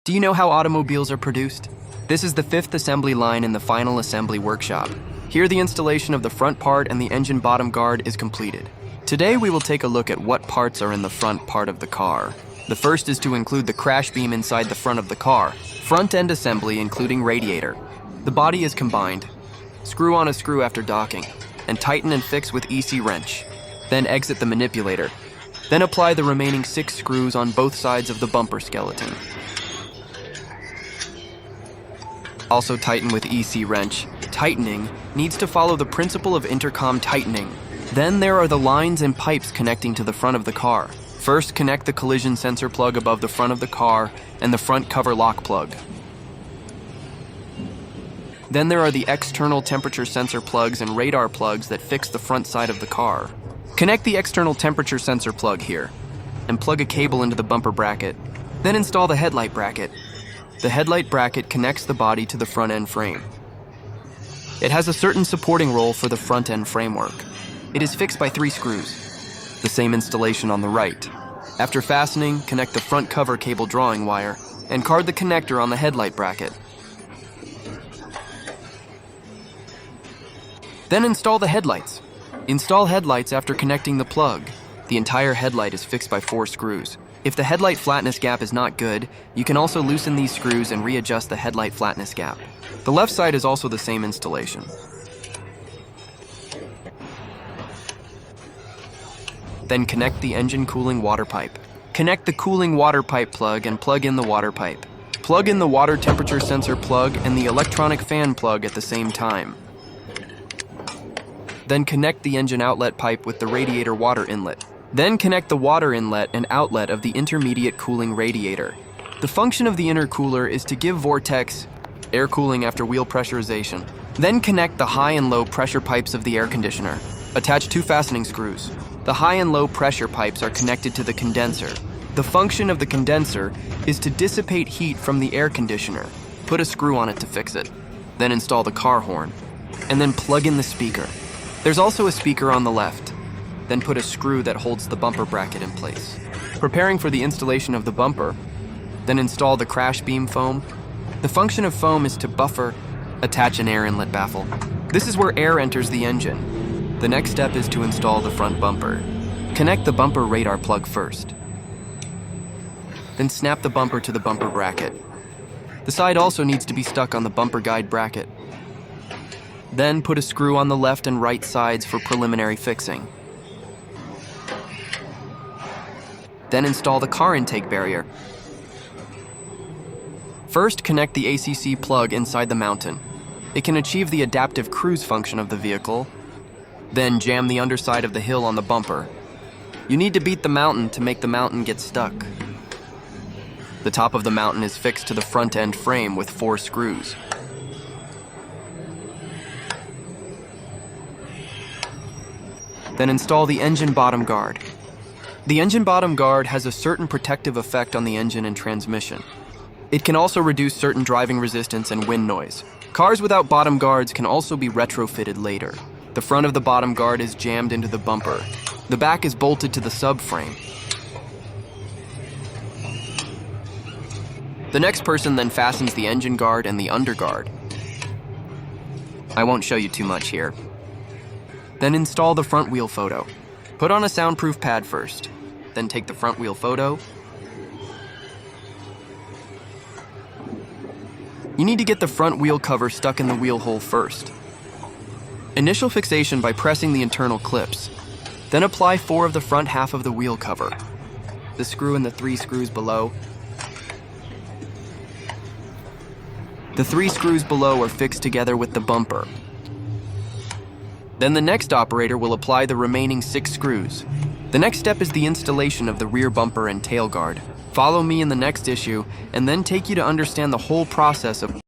Do you know how automobiles are produced? This is the 5th assembly line in the final assembly workshop. Here the installation of the front part and the engine bottom guard is completed. Today we will take a look at what parts are in the front part of the car. The first is to include the crash beam inside the front of the car, front end assembly including radiator. The body is combined. Screw on a screw after docking, and tighten and fix with EC wrench. Then exit the manipulator. Then apply the remaining 6 screws on both sides of the bumper skeleton. Also tighten with EC wrench. Tightening needs to follow the principle of intercom tightening. Then there are the lines and pipes connecting to the front of the car. First, connect the collision sensor plug above the front of the car and the front cover lock plug. Then there are the external temperature sensor plugs and radar plugs that fix the front side of the car. Connect the external temperature sensor plug here and plug a cable into the bumper bracket. Then install the headlight bracket. The headlight bracket connects the body to the front end frame. It has a certain supporting role for the front end framework. It is fixed by 3 screws. The same installation on the right. After fastening, connect the front cover cable drawing wire and card the connector on the headlight bracket. Then install the headlights. Install headlights after connecting the plug. The entire headlight is fixed by 4 screws. If the headlight flatness gap is not good, you can also loosen these screws and readjust the headlight flatness gap. The left side is also the same installation. Then connect the engine cooling water pipe. Connect the cooling water pipe plug and plug in the water pipe. Plug in the water temperature sensor plug and the electronic fan plug at the same time. Then connect the engine outlet pipe with the radiator water inlet. Then connect the water inlet and outlet of the intermediate cooling radiator. The function of the intercooler is to give vortex air cooling after wheel pressurization. Then connect the high and low pressure pipes of the air conditioner. Attach 2 fastening screws. The high and low pressure pipes are connected to the condenser. The function of the condenser is to dissipate heat from the air conditioner. Put a screw on it to fix it. Then install the car horn. And then plug in the speaker. There's also a speaker on the left. Then put a screw that holds the bumper bracket in place. Preparing for the installation of the bumper, then install the crash beam foam. The function of foam is to buffer, attach an air inlet baffle. This is where air enters the engine. The next step is to install the front bumper. Connect the bumper radar plug first. Then snap the bumper to the bumper bracket. The side also needs to be stuck on the bumper guide bracket. Then put a screw on the left and right sides for preliminary fixing. Then install the car intake barrier. First, connect the ACC plug inside the mountain. It can achieve the adaptive cruise function of the vehicle. Then jam the underside of the hill on the bumper. You need to beat the mountain to make the mountain get stuck. The top of the mountain is fixed to the front end frame with 4 screws. Then install the engine bottom guard. The engine bottom guard has a certain protective effect on the engine and transmission. It can also reduce certain driving resistance and wind noise. Cars without bottom guards can also be retrofitted later. The front of the bottom guard is jammed into the bumper. The back is bolted to the subframe. The next person then fastens the engine guard and the underguard. I won't show you too much here. Then install the front wheel photo. Put on a soundproof pad first. Then take the front wheel photo. You need to get the front wheel cover stuck in the wheel hole first. Initial fixation by pressing the internal clips. Then apply 4 of the front half of the wheel cover. The screw and the 3 screws below. The 3 screws below are fixed together with the bumper. Then the next operator will apply the remaining 6 screws. The next step is the installation of the rear bumper and tail guard. Follow me in the next issue and then take you to understand the whole process of